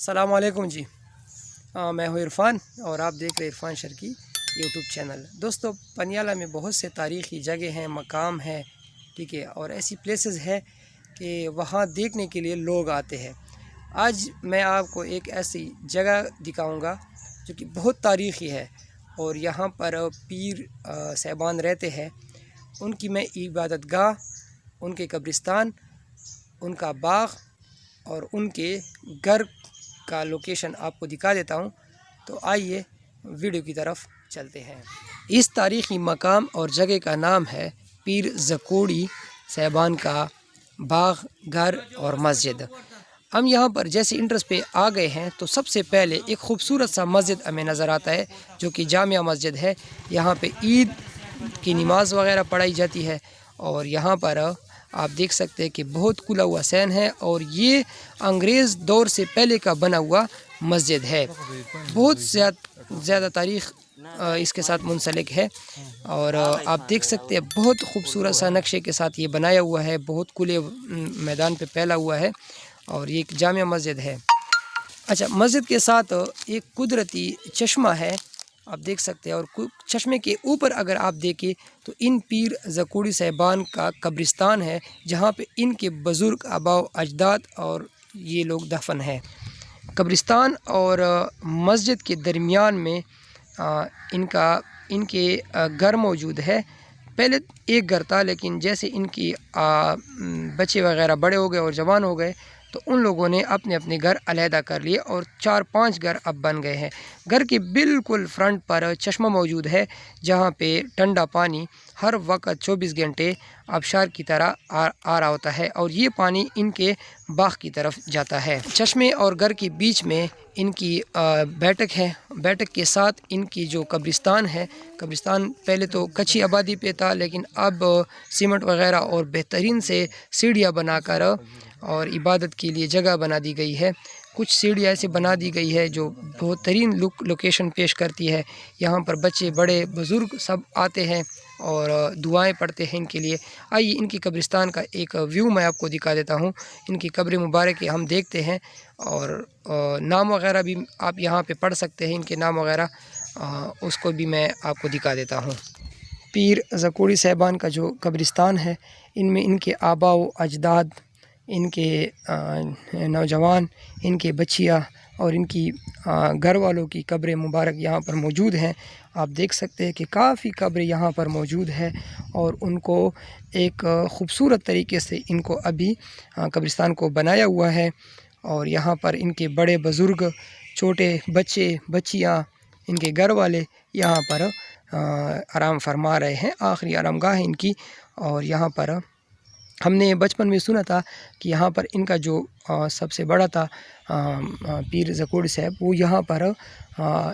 السلام علیکم جی، میں ہوں عرفان اور آپ دیکھ رہے عرفان شرکی یوٹیوب چینل۔ دوستو، پنیالہ میں بہت سے تاریخی جگہ ہیں، مقام ہیں، ٹھیک ہے، اور ایسی پلیسز ہے کہ وہاں دیکھنے کے لیے لوگ آتے ہیں۔ آج میں آپ کو ایک ایسی جگہ دکھاؤں گا جو کہ بہت تاریخی ہے اور یہاں پر پیر صاحبان رہتے ہیں۔ ان کی میں عبادت گاہ، ان کے قبرستان، ان کا باغ اور ان کے گھر کا لوکیشن آپ کو دکھا دیتا ہوں، تو آئیے ویڈیو کی طرف چلتے ہیں۔ اس تاریخی مقام اور جگہ کا نام ہے پیر زکوڑی صاحبان کا باغ، گھر اور مسجد۔ ہم یہاں پر جیسے انٹرس پہ آ گئے ہیں تو سب سے پہلے ایک خوبصورت سا مسجد ہمیں نظر آتا ہے جو کہ جامعہ مسجد ہے۔ یہاں پہ عید کی نماز وغیرہ پڑھائی جاتی ہے اور یہاں پر آپ دیکھ سکتے ہیں کہ بہت کھلا ہوا سین ہے اور یہ انگریز دور سے پہلے کا بنا ہوا مسجد ہے۔ بہت زیادہ تاریخ اس کے ساتھ منسلک ہے اور آپ دیکھ سکتے ہیں بہت خوبصورت سا نقشے کے ساتھ یہ بنایا ہوا ہے، بہت کھلے میدان پہ پھیلا ہوا ہے اور یہ ایک جامع مسجد ہے۔ اچھا، مسجد کے ساتھ ایک قدرتی چشمہ ہے، آپ دیکھ سکتے ہیں، اور چشمے کے اوپر اگر آپ دیکھیں تو ان پیر زکوڑی صاحبان کا قبرستان ہے جہاں پہ ان کے بزرگ آباء و اجداد اور یہ لوگ دفن ہیں۔ قبرستان اور مسجد کے درمیان میں ان کے گھر موجود ہے۔ پہلے ایک گھر تھا، لیکن جیسے ان کی بچے وغیرہ بڑے ہو گئے اور جوان ہو گئے تو ان لوگوں نے اپنے اپنے گھر علیحدہ کر لیے اور 4-5 گھر اب بن گئے ہیں۔ گھر کے بالکل فرنٹ پر چشمہ موجود ہے جہاں پہ ٹھنڈا پانی ہر وقت 24 گھنٹے آبشار کی طرح آ رہا ہوتا ہے اور یہ پانی ان کے باغ کی طرف جاتا ہے۔ چشمے اور گھر کے بیچ میں ان کی بیٹھک ہے۔ بیٹھک کے ساتھ ان کی جو قبرستان ہے، قبرستان پہلے تو کچی آبادی پہ تھا لیکن اب سیمنٹ وغیرہ اور بہترین سے سیڑھیاں بنا کر اور عبادت کے لیے جگہ بنا دی گئی ہے۔ کچھ سیڑھیاں ایسے بنا دی گئی ہے جو بہترین لوکیشن پیش کرتی ہے۔ یہاں پر بچے بڑے بزرگ سب آتے ہیں اور دعائیں پڑھتے ہیں ان کے لیے۔ آئیے ان کی قبرستان کا ایک ویو میں آپ کو دکھا دیتا ہوں۔ ان کی قبر مبارک ہم دیکھتے ہیں اور نام وغیرہ بھی آپ یہاں پہ پڑھ سکتے ہیں، ان کے نام وغیرہ اس کو بھی میں آپ کو دکھا دیتا ہوں۔ پیر زکوڑی صاحبان کا جو قبرستان ہے، ان میں ان کے آباء و اجداد، ان کے نوجوان، ان کے بچیاں اور ان کی گھر والوں کی قبر مبارک یہاں پر موجود ہیں۔ آپ دیکھ سکتے ہیں کہ کافی قبر یہاں پر موجود ہے اور ان کو ایک خوبصورت طریقے سے ان کو ابھی قبرستان کو بنایا ہوا ہے اور یہاں پر ان کے بڑے بزرگ، چھوٹے بچے، بچیاں، ان کے گھر والے یہاں پر آرام فرما رہے ہیں۔ آخری آرام گاہ ہے ان کی، اور یہاں پر ہم نے بچپن میں سنا تھا کہ یہاں پر ان کا جو سب سے بڑا تھا پیر زکوڑی صاحب، وہ یہاں پر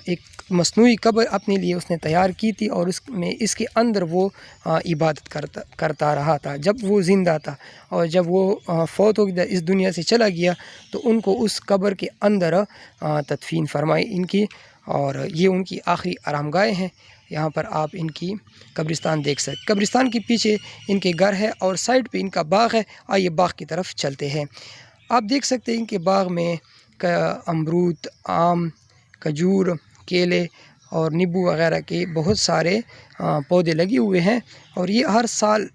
ایک مصنوعی قبر اپنے لیے اس نے تیار کی تھی اور اس کے اندر وہ عبادت کرتا رہا تھا جب وہ زندہ تھا، اور جب وہ فوت ہو گیا، اس دنیا سے چلا گیا، تو ان کو اس قبر کے اندر تدفین فرمائی ان کی، اور یہ ان کی آخری آرام گاہیں ہیں۔ یہاں پر آپ ان کی قبرستان دیکھ سکتے۔ قبرستان کے پیچھے ان کے گھر ہے اور سائڈ پہ ان کا باغ ہے۔ آئیے باغ کی طرف چلتے ہیں۔ آپ دیکھ سکتے ہیں ان کے باغ میں امرود، آم، کھجور، کیلے اور نیبو وغیرہ کے بہت سارے پودے لگے ہوئے ہیں اور یہ ہر سال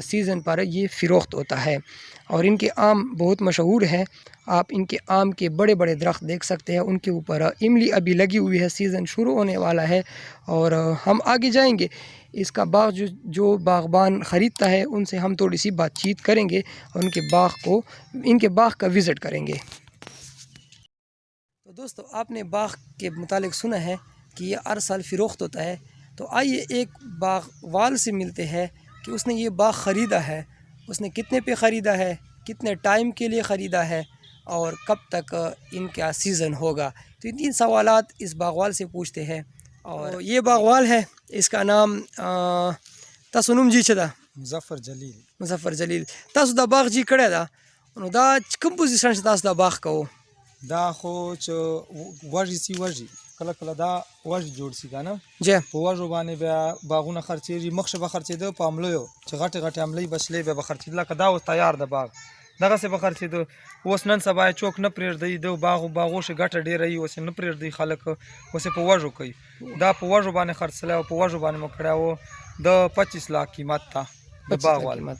سیزن پر یہ فروخت ہوتا ہے اور ان کے آم بہت مشہور ہیں۔ آپ ان کے آم کے بڑے بڑے درخت دیکھ سکتے ہیں، ان کے اوپر املی ابھی لگی ہوئی ہے، سیزن شروع ہونے والا ہے اور ہم آگے جائیں گے۔ اس کا باغ جو باغبان خریدتا ہے ان سے ہم تھوڑی سی بات چیت کریں گے اور ان کے باغ کا وزٹ کریں گے۔ تو دوستو، آپ نے باغ کے متعلق سنا ہے کہ یہ ہر سال فروخت ہوتا ہے، تو آئیے ایک باغ وال سے ملتے ہیں کہ اس نے یہ باغ خریدا ہے، اس نے کتنے پہ خریدا ہے، کتنے ٹائم کے لیے خریدا ہے اور کب تک ان کا سیزن ہوگا۔ تو یہ 3 سوالات اس باغوال سے پوچھتے ہیں، اور یہ باغوال ہے، اس کا نام تاسو نوم جی چه ده؟ مظفر جلیل. تاسو دا باغ جی کړی ده، نو دا کوم پوزیشن چې تاسو دا باغ کوو؟ دا خو چې وږي سي وږي، کله کله دا وږي جوړ سي که نه، جی په وږو باندې بیا باغونه خرڅېږي. مخکې به خرڅېده په املیو چې غټې غټې املۍ به شلې بیا به خرڅېده، لکه دا اوس تیار ده باغ، دغسې به خرڅېده. اوس نن سبا یې څوک نه پرېږدي، د باغوشې ګټه ډېره وي، اوس یې نه پرېږدي خلک، اوس یې په وږو کوي. دا په وږو باندې خرڅلی او په وږو باندې مو کړی و د 25 لاک قیمت ته د باغ والا.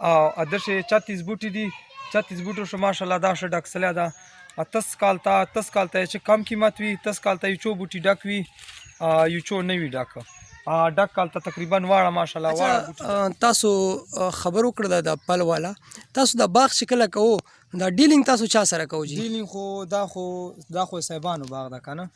او داسې 36 بوټي دي، 36 بوټو شو ماشاءالله دا ښه ډکسلی ده. 28 کال ته یې چې کم قیمت وي، 28 کال ته یو څو بوټي ډک وي، یو څو نه وي ډک. ډک کال ته تقریبا واړه ماشاءالله واړه بوټي. تاسو خبر وکړه د پل والا، تاسو د باغ چې کله کوو دا ډیلینګ تاسو چا سره کوو جی؟ ډیلینګ خو دا خو صاحبانو باغ ده که نه،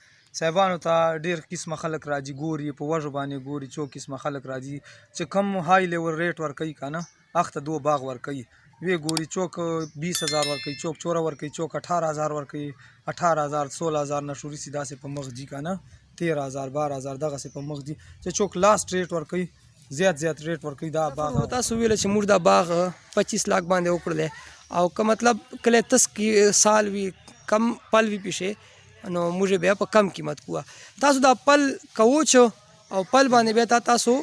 صاحبانو ته ډېر قسمه خلک راځي ګوري، په وږو باندې ګوري، څو قسمه خلک راځي چې کم های لیول ریټ ورکوي که نه هغه ته دو باغ ورکوي. وی ګوري څوک 20,000 ورکوي، څوک 14 ورکوي، څوک 18,000 ورکوي، 18,000 16,000 نه شروع سي داسې په مخ ځي که نه 13,000 12,000 دغسې په مخ ځي چې څوک لاست ریټ ورکوي، زیات ریټ ورکوي. دا باغ تاسو ویل چې موږ دا باغ 25 لاک باندې وکړلی او که مطلب کله تس کی سال وي کم پل وي پیښې نو موږ بیا په کم قیمت کوه. تاسو دا پل کوچ او پل باندې بیا تاسو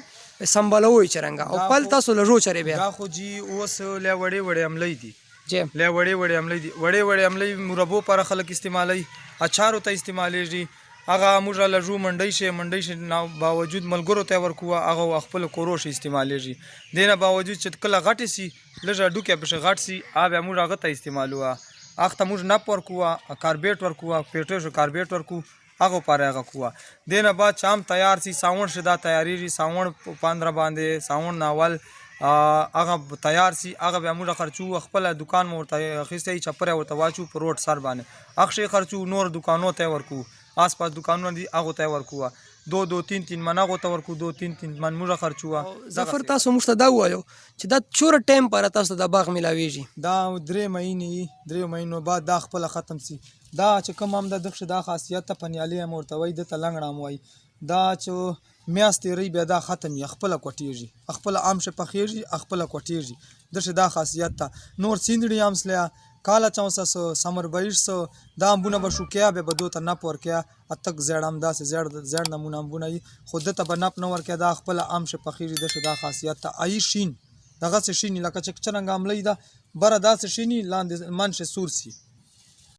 سنبالوئ چرنګه او پل تاسو لږو چرې بیا؟ دا خو جی اوس لا وړې عملی دي جی، لا وړې عملی دي. وړې عملی مربو پر خلک استعمالوي، اچارو ته استعمالیږي. هغه موږ لږو منډی شي باوجود ملګرو ته ورکوه، هغه خپل کورو شي استعمالیږي. دینه باوجود چې کله غټې سي لږه ډوکې پسې غټ سي بیا موږ هغه ته استعمالوه. هغه ته موږ نپ ورکوه، کاربیټ ورکوه، پیټو شو کاربیټ ورکو، هغه پاره هغه کوه. دینه بعد چام تیار سي، ساون شدا تیاریږي، ساون 15 باندې ساون ناول هغه تیار سي، هغه بیا موږ خرچو خپل دکان مو ورته اخیستی، چپره ورته واچو په روډ سر باندې هغه شی خرچو. نور دکانو ته ورکو، آس پاس دکانونه دي هغه ته ورکوه، 2-3 من هغه ته ورکو، 2-3 من موږ خرچوه. ظفر تاسو موږ ته دا ووایو چې دا څومره ټایم پاره تاسو ته د باغ میلاویږي؟ دا 3 مهینو بعد دا خپل ختم سي. دا چې کوم هم د دغه دا خاصیت ته پنیالي هم ورته وایي، دته لنګړه هم وایي. دا چې میاشت تېري بیا دا ختم وي، خپله کوټېږي، خپله عام شي پخېږي، خپله کوټېږي. داسې دا خاصیت ته نور سیندړي هم سلیا کاله 400 سمر 2200 دا امبونه به شوکیا بیا به دو ته نپ ورکیا. اتک زیړ هم داسې زیړ نمونه امبونه وي، خو دته به نپ نه ورکیا، دا خپله عام شي پخېږي. داسې دا خاصیت ته ای شین دغسې شیني لکه چې څرنګه عملی ده بره داسې شیني لاندې منشي سور سي.